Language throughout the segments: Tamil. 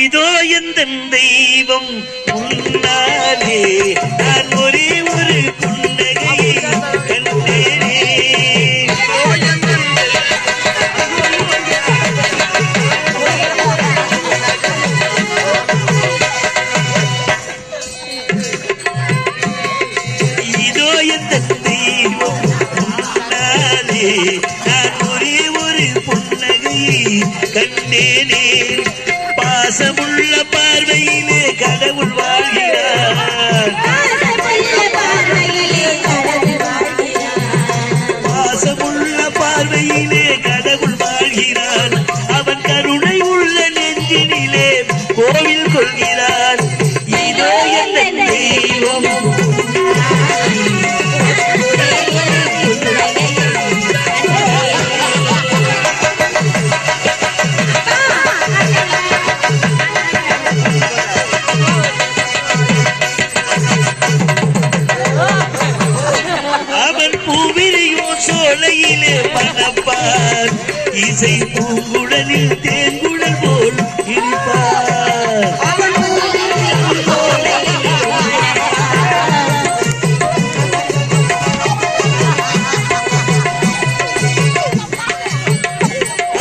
இதோ எந்த தெய்வம் முன்னாலே நான் ஒரே ஒரு புன்னகையை கண்டேனே. இதோ எந்த தெய்வம் முன்னாலே நான் ஒரே ஒரு புன்னகையை கண்டேனே. பாசமுள்ள பார்வையிலே கடவுள் வாழ்கிறார். பாசமுள்ள பார்வையிலே கடவுள் வாழ்கிறார். அவன் கருணை உள்ள நெஞ்சினிலே கோவில் கொள்கிறார். இதோ என் தெய்வம் சோலையிலே மணப்பார். இசை பூங்குழலில் தேங்குழல் போல் இருப்பார்.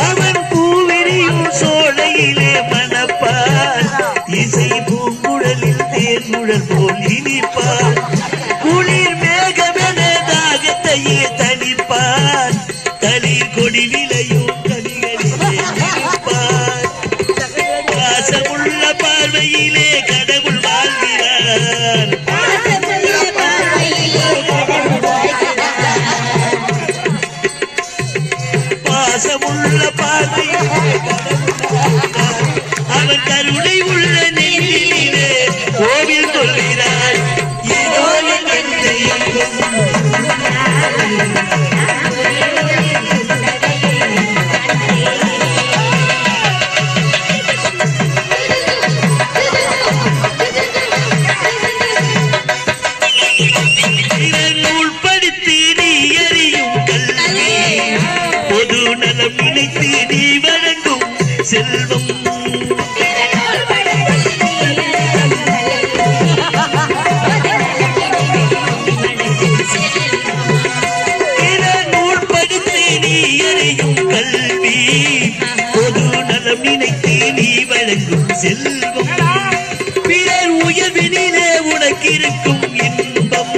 அவன் பூவிரியும் சோலையிலே மணப்பார். இசை பூங்குழலில் தேங்குழல் போல் இனிப்பார். குளிர் மேகமென தாகத்தையே தனிப்பார். தளிர் கொடி விளையும் கனிகளிலே இருப்பார். பாசமுள்ள பார்வையிலே கடவுள் வாழ்கிறார். பாசமுள்ள பார்வையிலே அவன் கருணை உள்ள நெஞ்சிலே கோவில் கொள்கிறார். இதோ என் தெய்வம் நினைத்து நீ வழங்கும் செல்வம். நூல் படித்து நீ அறியும் கல்வி. பொது நலம் நினைத்து நீ வழங்கும் செல்வம். பிறர் உயர்வினிலே உனக்கிருக்கும் இன்பம்.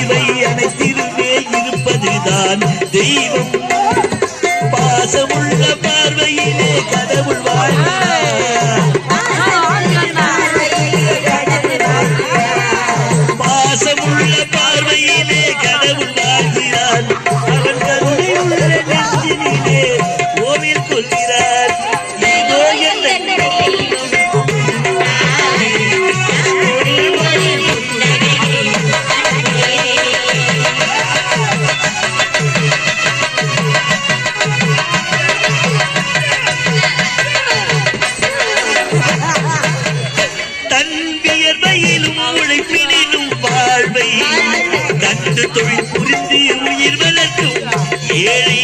இவை அனைத்திலுமே இருப்பதுதான் தெய்வம். பாசமுள்ள பார்வையிலே கடவுள் வாழ்கிறார். பாசமுள்ள பார்வையிலே கடவுள் வாழ்கிறார். அவன் கருணை உள்ள நெஞ்சினிலே கோவில் கொள்கிறார். இதோ என் கண்டு தொழில் புரிந்து உயிர் வளர்க்கும் ஏழை.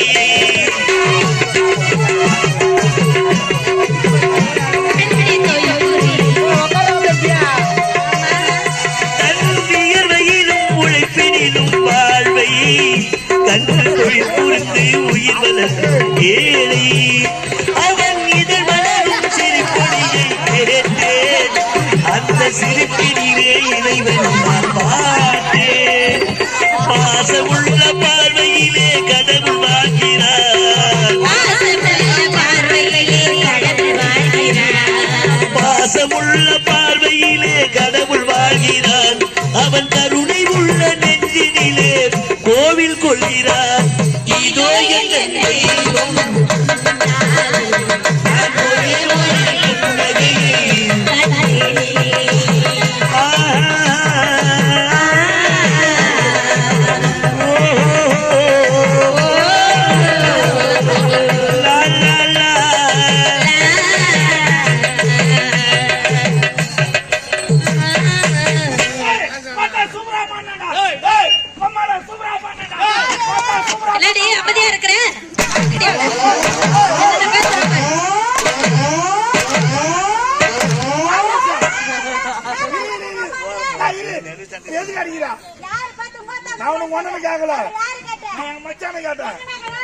தன் வியர்வையிலும் உழைப்பினிலும் வாழ்வை கண்டு தொழில் புரிந்து உயிர் வளர்க்கும் ஏழை. அவன் இதழ் வளரும் சிரிப்பொழியை கேட்டேன். அந்த சிரிப்பினிலே இறைவன் நான் பார்த்தேன். பாசமுள்ள பார்வையிலே கடவுள் வாழ்கிறார். பாசமுள்ள பார்வையிலே கடவுள் வாழ்கிறார். அவன் கருணை உள்ள நெஞ்சினிலே கோவில் கொள்கிறார். இதோ என் தெய்வம் அமைதியா இருக்கிறேன். எதுக்கு அடிக்கிறா? யார் பார்த்து மூத்தா? நான் உனக்கு ஒண்ணுமே கேட்கல. யாரு கேட்ட? நான் எங்க மச்சானை கேட்டேன்.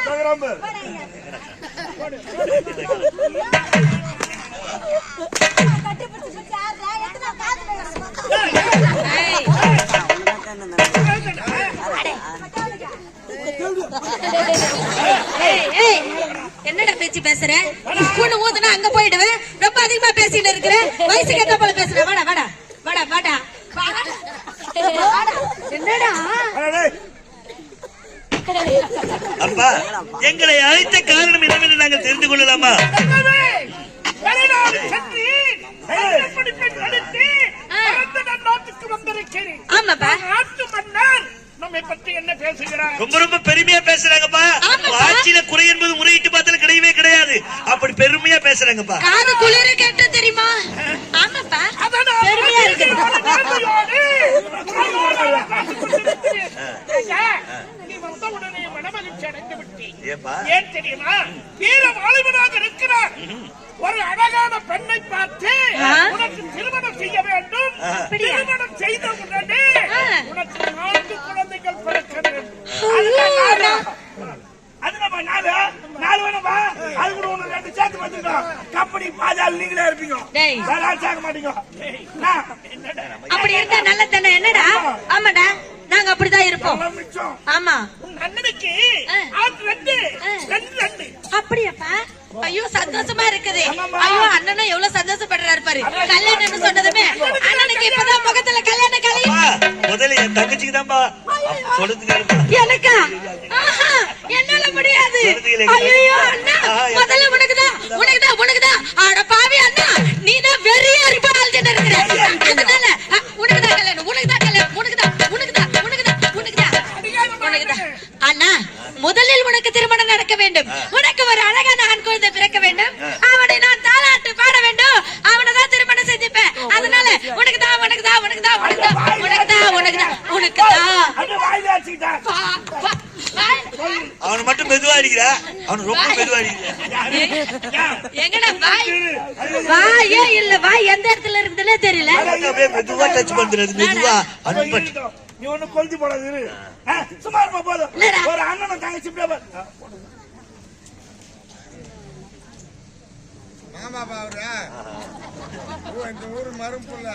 தகராம்பு. கட்டி பிடிச்சு யாரா? எத்தனை காது பேசுறா? என்னடா பேச்சு பேசுற? கூண்டு ஊதுனா அங்க போயிடுவேன். ரொம்ப அதிகமா பேசிட்டு இருக்கிற. வயசுக்கு ஏத்த போல பேசுற. வாடா வாடா வாடா வாடா. என்னடா? அப்பா, எங்களை அழைத்த காரணம் என்னவென்று நாங்கள் தெரிந்து கொள்ளலாமா? ஆமாப்பா. நம்மை பற்றி என்ன பேசுகிறார்? ரொம்ப ரொம்ப பெருமையா பேசுறாங்கப்பா. ஆட்சியில குறை என்பது முறையிட்டு பார்த்தாலும் கிடையவே கிடையாது. அப்படி பெருமையா பேசுறாங்கப்பா. காது குளிர கேட்ட தெரியுமா? ஆமாப்பா, பெருமையா இருக்கு. ஏன் தெரியுமா? வீர வாலிபனாக இருக்கிறார். ஒரு அழகான பெண்ணை பார்த்து உனக்கு திருமணம் செய்ய வேண்டும். திருமணம் செய்த உடனே உனக்கு 4 குழந்தைகள் பிறக்க வேண்டும். அது நம்ம நாலு வேணும்பா. அது கூட ஒண்ணு 2 சேர்த்து வந்துட்டோம். கம்பெனி பாஜால் நீங்களே இருப்பீங்க. சேர்க்க மாட்டீங்க. அப்படி இருந்தா நல்லதானே? என்னடா? ஆமாடா, நாங்க அப்படிதான் இருப்போம். ஆமா. அண்ணனுக்கு 2 அப்படியாப்பா? ஐயோ சந்தோஷமா இருக்குது. ஐயோ அண்ணனும் எவ்வளவு சந்தோஷப்படுறாரு பாரு. கல்யாணம்னு சொன்னதுமே அண்ணனுக்கு இப்பதான் முகத்துல கல்யாண கலை. முதல்ல என் தங்கச்சிக்கு தான்பா சொல்லுங்க. எனக்கா? என்னால முடியாது. ஐயோ அண்ணா, முதல்ல உனக்குதான். அட பாவி அண்ணா, நீதான் வெறியா இருப்பாள் இருக்கிற. அதனால உனக்குதான் அண்ணா, முதலில் உனக்கு திருமணம் நடக்க வேண்டும். உனக்கு ஒரு அழகான ஆண் குழந்தை பிறக்க வேண்டும். அவனை நான் தாலாட்டு பாட வேண்டும். அவனைதான் திருமணம் செஞ்சுப்பேன். அதனால உனக்குதான். அவனை மட்டும் மெதுவா அடிக்கிற. அவனு ரொம்ப மெதுவா அடிக்கிற. எங்கடா வாயே இல்ல, வாய் எந்த இடத்துல இருக்குதுன்னே தெரியல. அப்படியே மெதுவா டச் பண்றது. மெதுவா நீ ஒண்ணு கொளுத்தி போடாது. சும்மா இருப்பா போதும். ஒரு அண்ணனை தங்கச்சி மாமா பாவுரா இந்த ஊரு மரும்புள்ள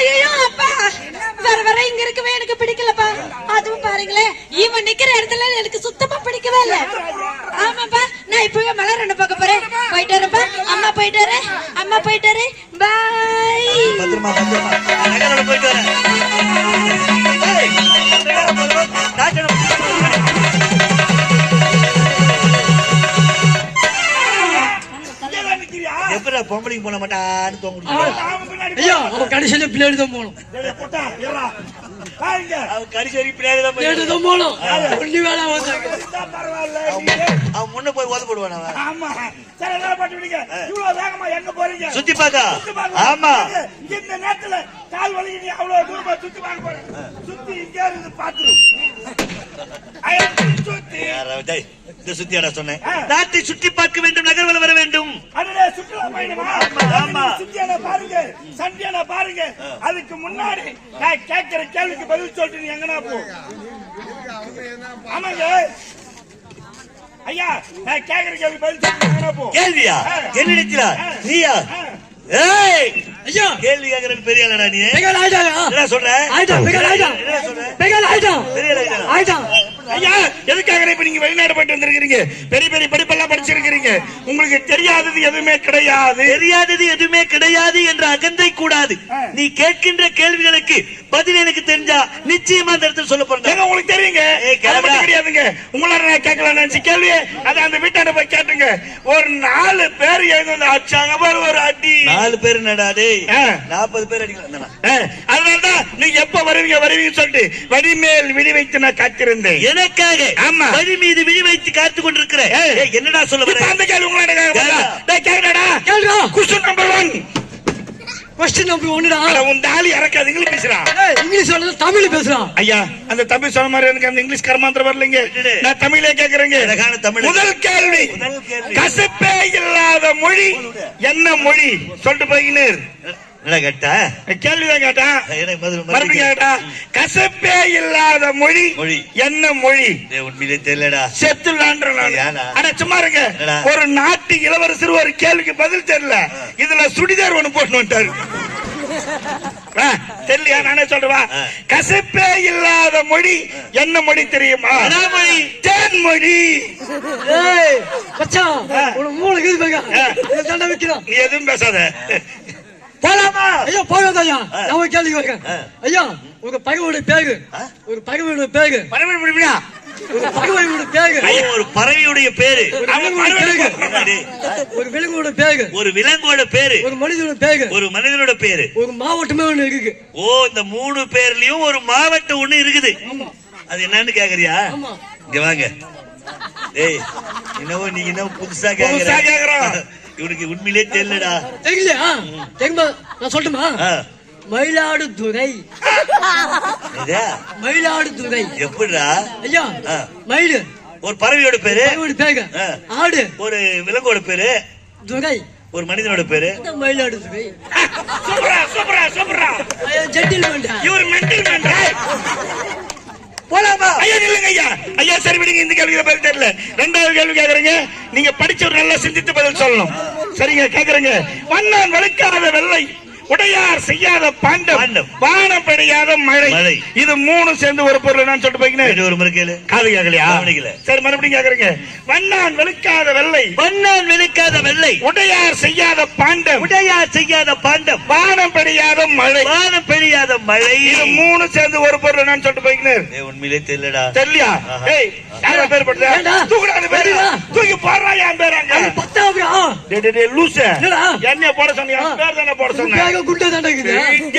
ஐயோ அப்பா, வர இங்க இருக்கவே எனக்கு பிடிக்கலப்பா. அதுவும் பாருங்களேன், இவன் நிக்கிற இடத்துல எனக்கு சுத்தமா பிடிக்கவே இல்ல. ஆமாப்பா, நான் இப்பவே மலர் என்ன பார்க்க போறேன். போயிட்டு வரப்பா. அம்மா போயிட்டாரு. பாய். பத்திரமா போயிட்டு வரேன். எப்படா பொம்பளைக்கு போன மாட்டான்னு தோங்க. கடைசியில பிள்ளைடு தான் போகணும். கரிசரி பிள்ளைடு தான் போகணும். அவன் முன்ன போய் ஓத போடுவான். சுத்தி பாக்கா. ஆமா, இந்த நேரத்துல கால் வலி நீ அவ்வளவு தூரமா சுத்தி பார்க்க போற. சுத்தி இங்க இருந்து பாத்துரு. இந்த சுத்தியாடா சொன்னேன். நாட்டை சுற்றி பார்க்க வேண்டும், நகர்வலம் வர வேண்டும். சுற்றுலா பயணமா? சுத்தியான பாருங்க, சண்டியான பாருங்க. அதுக்கு முன்னாடி நான் கேட்கிற கேள்விக்கு பதில் சொல்லிட்டு நீ எங்கனா போ. ஆமாங்க ஐயா, நான் கேட்கிற கேள்வி பதில் சொல்லிட்டு எங்கனா போ. கேள்வியா? என்னிடத்திலா? நீயா? ஏய் ஐயா கேள்வி கேக்குறதுக்கு பெரிய ஆளடா நீ பெரிய ஆயிட்டா என்ன சொல்ற ஆயிட்டா பெரிய ஆயிட்டா என்ன சொல்ற பெரிய ஆயிட்டா பெரிய ஆளா ஆயிட்டா ஐயா எதுக்காக இப்ப நீங்க வெளிநாடு போயிட்டு வந்திருக்கீங்க? பெரிய பெரிய படிப்பெல்லாம் படிச்சிருக்கீங்க. உங்களுக்கு தெரியாதது எதுவுமே கிடையாது. தெரியாதது எதுவுமே கிடையாது என்ற அகந்தை கூடாது. நீ கேட்கின்ற கேள்விகளுக்கு பதில் எனக்கு தெரிஞ்சா நிச்சயமா அந்த இடத்துல சொல்ல போறேன். ஏங்க உங்களுக்கு தெரியுங்க? அது மட்டும் கிடையாதுங்க. உங்களால நான் கேட்கலாம் நினைச்சு கேள்வியே அதை அந்த வீட்டாண்ட போய் கேட்டுங்க. ஒரு 4 பேர் எழுந்து அடிச்சாங்க பாரு ஒரு அடி. 4 பேர் நடாடே 40 பேர் அடிக்கலாம். அதனாலதான் நீங்க எப்ப வருவீங்கன்னு சொல்லிட்டு வடிமேல் விழி வைத்து நான் காத்திருந்தேன். எனக்காக ஆமா. வழி மீது விழி வைத்து காத்து கொண்டிருக்கிற என்னடா சொல்ல இப்ப வர அந்த கேள்வி உங்களோட கேக்குறடா. கேளுடா கொஸ்டின் நம்பர் 1. क्वेश्चन नंबर 1 அட உன் தாலி இறக்காது இங்கிலீஷ் பேசுறான். இங்கிலீஷ் சொல்றது தமிழ் பேசுறான். ஐயா அந்த தமிழ் சொன்ன மாதிரி எனக்கு அந்த இங்கிலீஷ் கர்மாந்திரம் வரலைங்க. நான் தமிழே கேக்குறேங்க. அழகான தமிழ். முதல் கேள்வி கசப்பே இல்லாத மொழி என்ன மொழி சொல்லிட்டு போயினர். என்ன கேட்டா கேள்விதான் கேட்டான். மறுபடியும் மறுபடியும் கேட்டா கசப்பே இல்லாத மொழி மொழி என்ன மொழி உண்மையிலே தெரியலடா. செத்துலான்ற ஏனா? ஆனா சும்மா இருங்க. என்னடா? ஒரு நாட்டு இளவரசர் ஒரு கேள்விக்கு பதில் தெரியல. இதுல சுடிதார் ஒண்ணு போட்டு வந்துட்டாரு. தெரியலையா? நானே சொல்றவா. கசப்பே இல்லாத மொழி என்ன மொழி தெரியுமா? மொழி தேன்மொழி. ஏய் மச்சான் உனக்கு மூளை கீது பேங்க இந்த தண்டை வைக்கிறோம். நீ எதுவும் பேசாத. போலாமா? ஐயா போகாத ஐயா நான் ஒரு கேள்வி கேட்கிறேன். ஐயா உங்க பகவோட பேரு ஒரு பகவோட பேரு பரவாயில்ல முடியா? ஒரு பகவோட பேரு ஒரு பறவையுடைய பேரு ஒரு விலங்கோட பேரு ஒரு விலங்கோட பேரு ஒரு மனிதனோட பேரு ஒரு மனிதனோட பேரு ஒரு மாவட்டமே ஒண்ணு இருக்கு. ஓ இந்த 3 பேர்லயும் ஒரு மாவட்டம் ஒண்ணு இருக்குது. அது என்னன்னு கேக்குறியா? இங்க வாங்க. டேய் என்னவோ நீ என்ன புதுசா கேக்குறோம். இவனுக்கு உண்மையிலே தெரியலடா. தெரியலையா? தெரியுமா? நான் சொல்லட்டுமா? மயிலாடுதுறை. மயிலாடுதுறை எப்படிடா? ஐயா மயிலு ஒரு பறவையோட பேரு பறவையோட பேரு ஆடு ஒரு விலங்கோட பேரு துறை ஒரு மனிதனோட பேரு மயிலாடுதுறை. சூப்பரா சூப்பரா சூப்பரா. ஜென்டில்மேன் இவர் மென்டல் மேன். போலாமா? ஐயா இல்லங்க ஐயா. ஐயா சரி விடுங்க. இந்த கேள்விக்கு பதில் தெரியல. 2வது கேள்வி கேக்குறீங்க. நீங்க படிச்சவர் நல்லா சிந்தித்து பதில் சொல்லணும். சரிங்க கேக்குறீங்க. வண்ணான் வழுக்காத வெள்ளை உடையார் செய்யாத பாண்டம் வானம் பெய்யாத மழை. இது 3 சேர்ந்து ஒரு பொருள் நான் சொல்லிட்டு போய்க்கிறேன். ஒரு முறை கேளு. காது கேட்கலையா? சரி மறுபடியும் கேக்குறீங்க. வண்ணான் வெளுக்காத வெள்ளை வண்ணான் வெளுக்காத வெள்ளை உடையார் செய்யாத பாண்டம் உடையார் செய்யாத பாண்டம் வானம் பெய்யாத மழை. வானம் பெய்யாத மழை. இது 3 சேர்ந்து ஒரு பொருள் நான் சொல்லிட்டு போய்க்கிறேன். உண்மையிலே தெரியலடா. தெரியலையா? ஏய் யார பேர் படுதா? தூக்குடா பேரு. தூக்கி போறா என் பேராங்க. 10வது டேய் டேய் லூசு. என்ன போட சொன்னீங்க? பேர் தானே போட சொன்னேன். குண்டை தாண்டா இருக்குது. இங்க